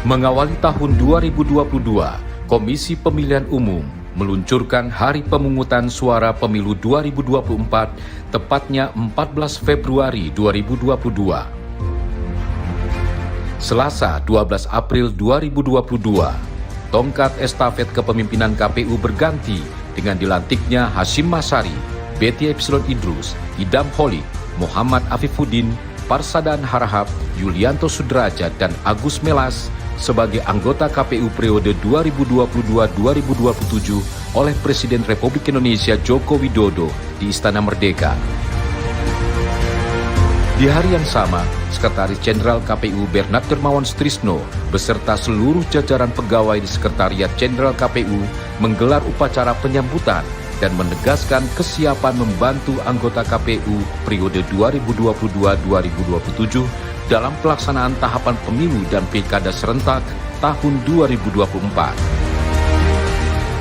Mengawali tahun 2022, Komisi Pemilihan Umum meluncurkan Hari Pemungutan Suara Pemilu 2024, tepatnya 14 Februari 2022. Selasa 12 April 2022, tongkat estafet kepemimpinan KPU berganti dengan dilantiknya Hasyim Asyari, Betty Epsilon Idrus, Idam Holik, Muhammad Afifuddin, Parsadan Harahap, Yulianto Sudrajat, dan Agus Melas sebagai anggota KPU periode 2022-2027 oleh Presiden Republik Indonesia Joko Widodo di Istana Merdeka. Di hari yang sama, Sekretaris Jenderal KPU Bernard Dermawan Sutrisno beserta seluruh jajaran pegawai di Sekretariat Jenderal KPU menggelar upacara penyambutan dan menegaskan kesiapan membantu anggota KPU periode 2022-2027 dalam pelaksanaan tahapan pemilu dan pilkada serentak tahun 2024.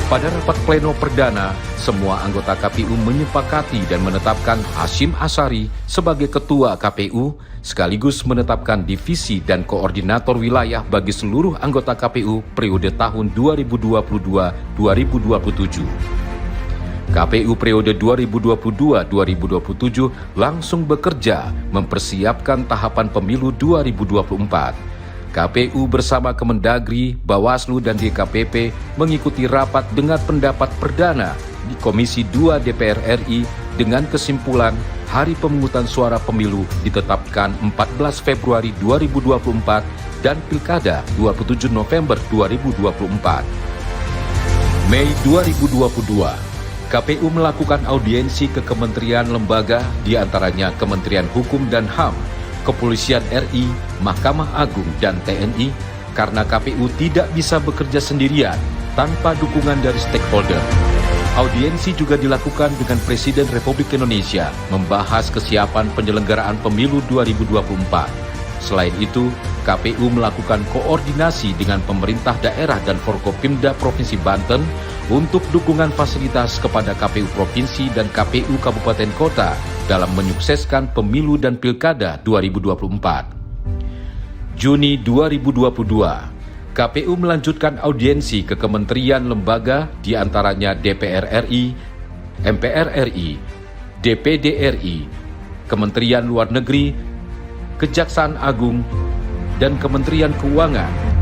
Pada rapat pleno perdana, semua anggota KPU menyepakati dan menetapkan Hasyim Asyari sebagai Ketua KPU, sekaligus menetapkan divisi dan koordinator wilayah bagi seluruh anggota KPU periode tahun 2022-2027. KPU periode 2022-2027 langsung bekerja mempersiapkan tahapan pemilu 2024. KPU bersama Kemendagri, Bawaslu, dan DKPP mengikuti rapat dengan pendapat perdana di Komisi 2 DPR RI dengan kesimpulan Hari Pemungutan Suara Pemilu ditetapkan 14 Februari 2024 dan Pilkada 27 November 2024. Mei 2022, KPU melakukan audiensi ke kementerian lembaga, diantaranya Kementerian Hukum dan HAM, Kepolisian RI, Mahkamah Agung, dan TNI, karena KPU tidak bisa bekerja sendirian tanpa dukungan dari stakeholder. Audiensi juga dilakukan dengan Presiden Republik Indonesia membahas kesiapan penyelenggaraan pemilu 2024. Selain itu, KPU melakukan koordinasi dengan pemerintah daerah dan Forkopimda Provinsi Banten untuk dukungan fasilitas kepada KPU Provinsi dan KPU Kabupaten Kota dalam menyukseskan pemilu dan pilkada 2024. Juni 2022, KPU melanjutkan audiensi ke kementerian lembaga, diantaranya DPR RI, MPR RI, DPD RI, Kementerian Luar Negeri, Kejaksaan Agung, dan Kementerian Keuangan.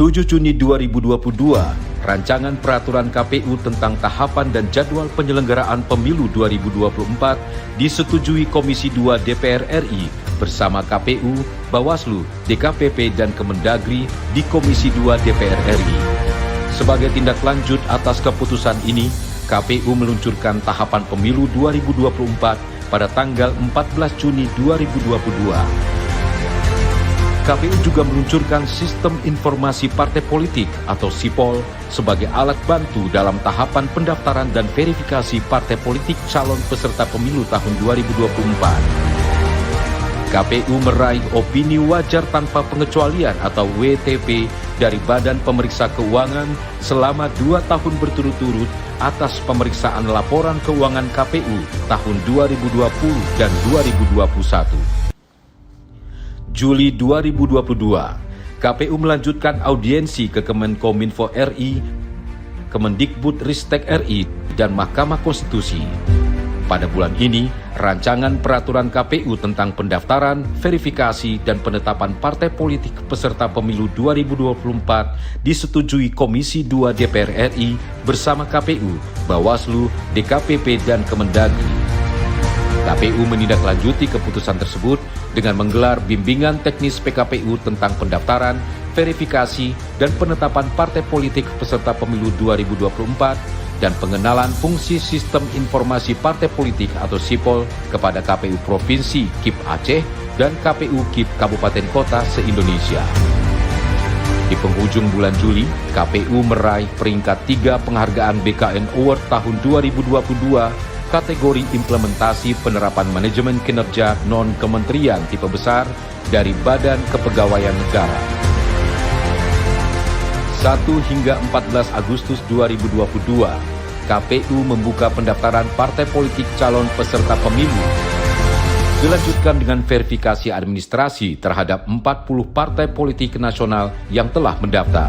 7 Juni 2022, Rancangan Peraturan KPU tentang tahapan dan jadwal penyelenggaraan pemilu 2024 disetujui Komisi 2 DPR RI bersama KPU, Bawaslu, DKPP, dan Kemendagri di Komisi 2 DPR RI. Sebagai tindak lanjut atas keputusan ini, KPU meluncurkan tahapan pemilu 2024 pada tanggal 14 Juni 2022. KPU juga meluncurkan Sistem Informasi Partai Politik atau SIPOL sebagai alat bantu dalam tahapan pendaftaran dan verifikasi partai politik calon peserta pemilu tahun 2024. KPU meraih opini wajar tanpa pengecualian atau WTP dari Badan Pemeriksa Keuangan selama 2 tahun berturut-turut atas pemeriksaan laporan keuangan KPU tahun 2020 dan 2021. Juli 2022, KPU melanjutkan audiensi ke Kemenkominfo RI, Kemendikbudristek RI, dan Mahkamah Konstitusi. Pada bulan ini, rancangan peraturan KPU tentang pendaftaran, verifikasi, dan penetapan partai politik peserta pemilu 2024 disetujui Komisi 2 DPR RI bersama KPU, Bawaslu, DKPP, dan Kemendagri. KPU menindaklanjuti keputusan tersebut dengan menggelar bimbingan teknis PKPU tentang pendaftaran, verifikasi, dan penetapan partai politik peserta pemilu 2024 dan pengenalan fungsi Sistem Informasi Partai Politik atau SIPOL kepada KPU Provinsi KIP Aceh dan KPU KIP Kabupaten Kota se-Indonesia. Di penghujung bulan Juli, KPU meraih peringkat 3 penghargaan BKN Award tahun 2022 kategori implementasi penerapan manajemen kinerja non-kementerian tipe besar dari Badan Kepegawaian Negara. 1 hingga 14 Agustus 2022, KPU membuka pendaftaran partai politik calon peserta pemilu. dilanjutkan dengan verifikasi administrasi terhadap 40 partai politik nasional yang telah mendaftar.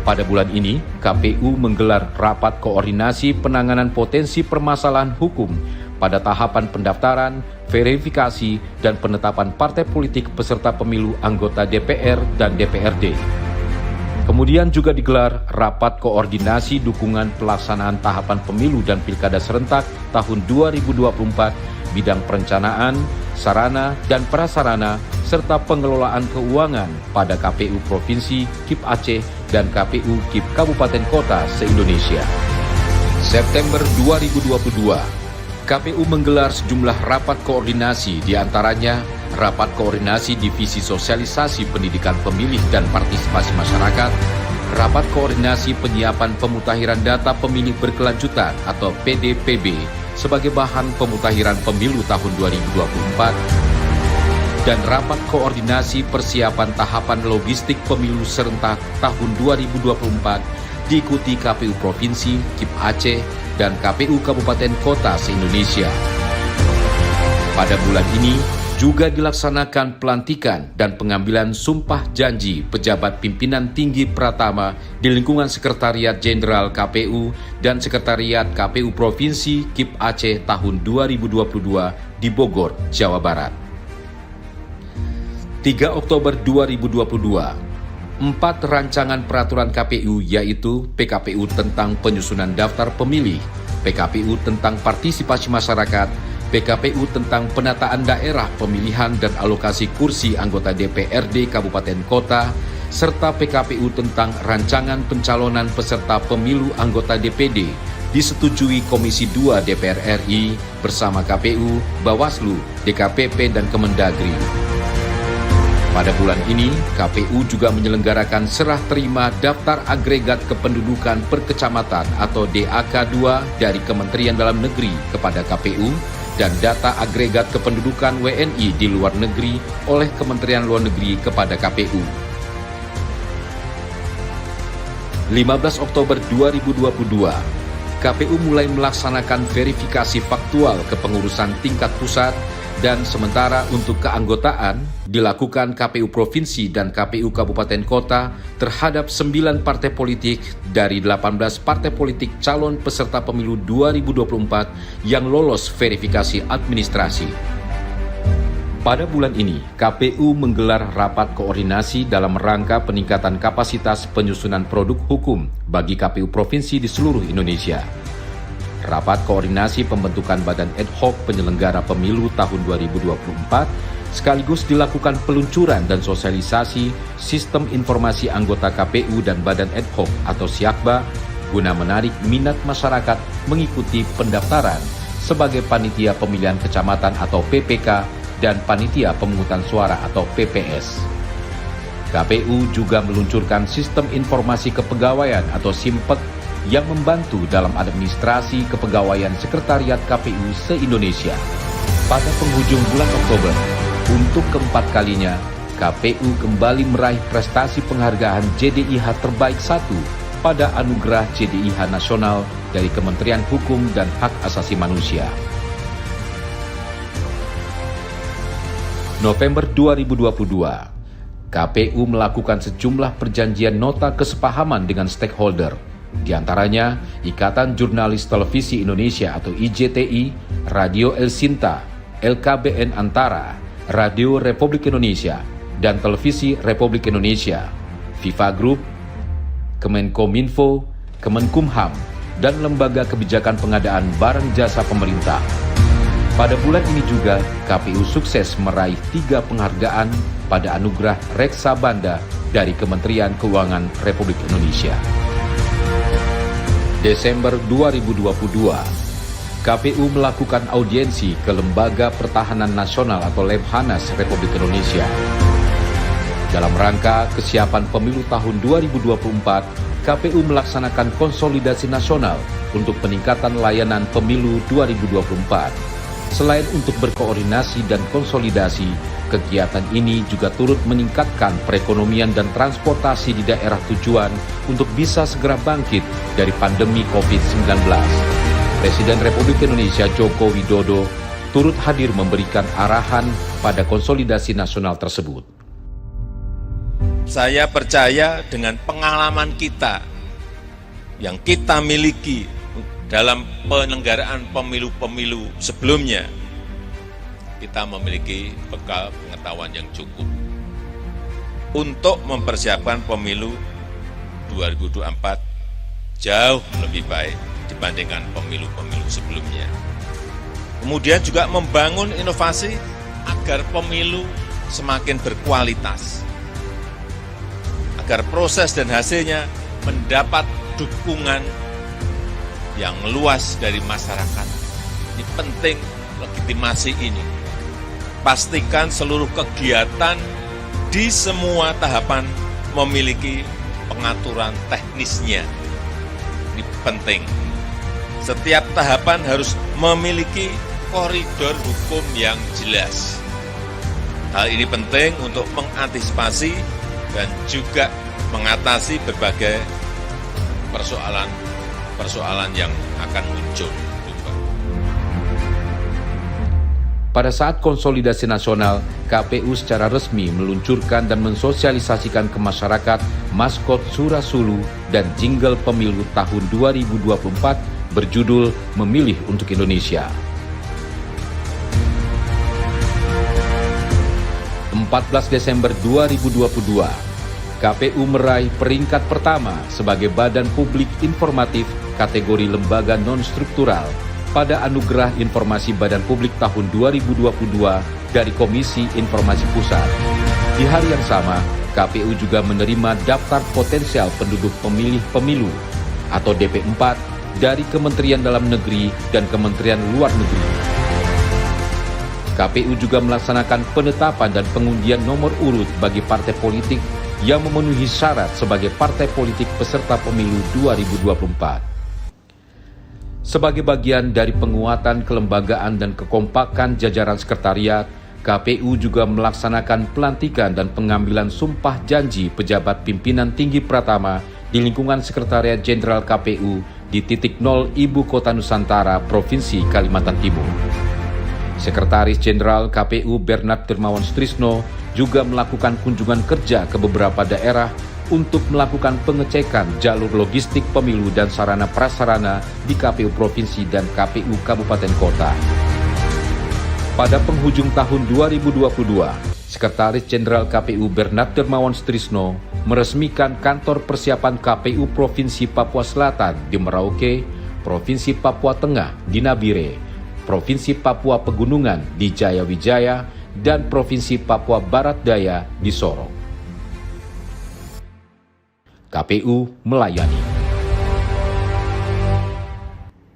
Pada bulan ini, KPU menggelar rapat koordinasi penanganan potensi permasalahan hukum pada tahapan pendaftaran, verifikasi, dan penetapan partai politik peserta pemilu anggota DPR dan DPRD. Kemudian juga digelar rapat koordinasi dukungan pelaksanaan tahapan pemilu dan pilkada serentak tahun 2024 bidang perencanaan, sarana dan prasarana, serta pengelolaan keuangan pada KPU Provinsi, KIP Aceh, dan KPU KIP Kabupaten Kota se-Indonesia. September 2022, KPU menggelar sejumlah rapat koordinasi, diantaranya Rapat Koordinasi Divisi Sosialisasi Pendidikan Pemilih dan Partisipasi Masyarakat, Rapat Koordinasi Penyiapan Pemutahiran Data Pemilih Berkelanjutan atau PDPB sebagai bahan pemutahiran pemilu tahun 2024, dan Rapat Koordinasi Persiapan Tahapan Logistik Pemilu Serentak tahun 2024 diikuti KPU Provinsi, KIP Aceh, dan KPU Kabupaten Kota se-Indonesia. Pada bulan ini juga dilaksanakan pelantikan dan pengambilan sumpah janji pejabat pimpinan tinggi Pratama di lingkungan Sekretariat Jenderal KPU dan Sekretariat KPU Provinsi KIP Aceh tahun 2022 di Bogor, Jawa Barat. 3 Oktober 2022, 4 rancangan peraturan KPU yaitu PKPU tentang penyusunan daftar pemilih, PKPU tentang partisipasi masyarakat, PKPU tentang penataan daerah pemilihan dan alokasi kursi anggota DPRD Kabupaten Kota, serta PKPU tentang rancangan pencalonan peserta pemilu anggota DPD disetujui Komisi 2 DPR RI bersama KPU, Bawaslu, DKPP, dan Kemendagri. Pada bulan ini, KPU juga menyelenggarakan serah terima daftar agregat kependudukan per kecamatan atau DAK 2 dari Kementerian Dalam Negeri kepada KPU dan data agregat kependudukan WNI di luar negeri oleh Kementerian Luar Negeri kepada KPU. 15 Oktober 2022, KPU mulai melaksanakan verifikasi faktual kepengurusan tingkat pusat dan sementara untuk keanggotaan dilakukan KPU Provinsi dan KPU Kabupaten Kota terhadap 9 partai politik dari 18 partai politik calon peserta pemilu 2024 yang lolos verifikasi administrasi. Pada bulan ini, KPU menggelar rapat koordinasi dalam rangka peningkatan kapasitas penyusunan produk hukum bagi KPU Provinsi di seluruh Indonesia. Rapat koordinasi pembentukan badan ad hoc penyelenggara pemilu tahun 2024 sekaligus dilakukan peluncuran dan sosialisasi sistem informasi anggota KPU dan badan ad hoc atau SIAKBA guna menarik minat masyarakat mengikuti pendaftaran sebagai panitia pemilihan kecamatan atau PPK dan panitia pemungutan suara atau PPS. KPU juga meluncurkan sistem informasi kepegawaian atau SIMPEK yang membantu dalam administrasi kepegawaian Sekretariat KPU se-Indonesia. Pada penghujung bulan Oktober, untuk keempat kalinya, KPU kembali meraih prestasi penghargaan JDIH Terbaik 1 pada Anugerah JDIH Nasional dari Kementerian Hukum dan Hak Asasi Manusia. November 2022, KPU melakukan sejumlah perjanjian nota kesepahaman dengan stakeholder, di antaranya Ikatan Jurnalis Televisi Indonesia atau IJTI, Radio El Sinta, LKBN Antara, Radio Republik Indonesia, dan Televisi Republik Indonesia, FIFA Group, Kemenkominfo, Kemenkumham, dan Lembaga Kebijakan Pengadaan Barang Jasa Pemerintah. Pada bulan ini juga, KPU sukses meraih 3 penghargaan pada Anugerah Reksa Banda dari Kementerian Keuangan Republik Indonesia. Desember 2022, KPU melakukan audiensi ke Lembaga Pertahanan Nasional atau Lemhanas Republik Indonesia. Dalam rangka kesiapan pemilu tahun 2024, KPU melaksanakan konsolidasi nasional untuk peningkatan layanan pemilu 2024. Selain untuk berkoordinasi dan konsolidasi, kegiatan ini juga turut meningkatkan perekonomian dan transportasi di daerah tujuan untuk bisa segera bangkit dari pandemi COVID-19. Presiden Republik Indonesia Joko Widodo turut hadir memberikan arahan pada konsolidasi nasional tersebut. Saya percaya dengan pengalaman kita yang kita miliki dalam penyelenggaraan pemilu-pemilu sebelumnya, kita memiliki bekal pengetahuan yang cukup untuk mempersiapkan pemilu 2024 jauh lebih baik dibandingkan pemilu-pemilu sebelumnya. Kemudian juga membangun inovasi agar pemilu semakin berkualitas, agar proses dan hasilnya mendapat dukungan yang luas dari masyarakat. Ini penting legitimasi ini. Pastikan seluruh kegiatan di semua tahapan memiliki pengaturan teknisnya. Ini penting. Setiap tahapan harus memiliki koridor hukum yang jelas. Hal ini penting untuk mengantisipasi dan juga mengatasi berbagai persoalan yang akan muncul. Pada saat konsolidasi nasional, KPU secara resmi meluncurkan dan mensosialisasikan ke masyarakat maskot Surasulu dan jingle pemilu tahun 2024 berjudul Memilih untuk Indonesia. 14 Desember 2022, KPU meraih peringkat pertama sebagai Badan Publik Informatif kategori lembaga non-struktural pada Anugerah Informasi Badan Publik tahun 2022 dari Komisi Informasi Pusat. Di hari yang sama, KPU juga menerima daftar potensial penduduk pemilih pemilu atau DP4 dari Kementerian Dalam Negeri dan Kementerian Luar Negeri. KPU juga melaksanakan penetapan dan pengundian nomor urut bagi partai politik yang memenuhi syarat sebagai partai politik peserta pemilu 2024. Sebagai bagian dari penguatan kelembagaan dan kekompakan jajaran sekretariat, KPU juga melaksanakan pelantikan dan pengambilan sumpah janji pejabat pimpinan tinggi Pratama di lingkungan Sekretariat Jenderal KPU di titik 0 Ibu Kota Nusantara, Provinsi Kalimantan Timur. Sekretaris Jenderal KPU Bernard Dermawan Sutrisno juga melakukan kunjungan kerja ke beberapa daerah untuk melakukan pengecekan jalur logistik pemilu dan sarana prasarana di KPU Provinsi dan KPU Kabupaten Kota. Pada penghujung tahun 2022, Sekretaris Jenderal KPU Bernard Dermawan Sutrisno meresmikan kantor persiapan KPU Provinsi Papua Selatan di Merauke, Provinsi Papua Tengah di Nabire, Provinsi Papua Pegunungan di Jayawijaya, dan Provinsi Papua Barat Daya di Sorong. KPU melayani.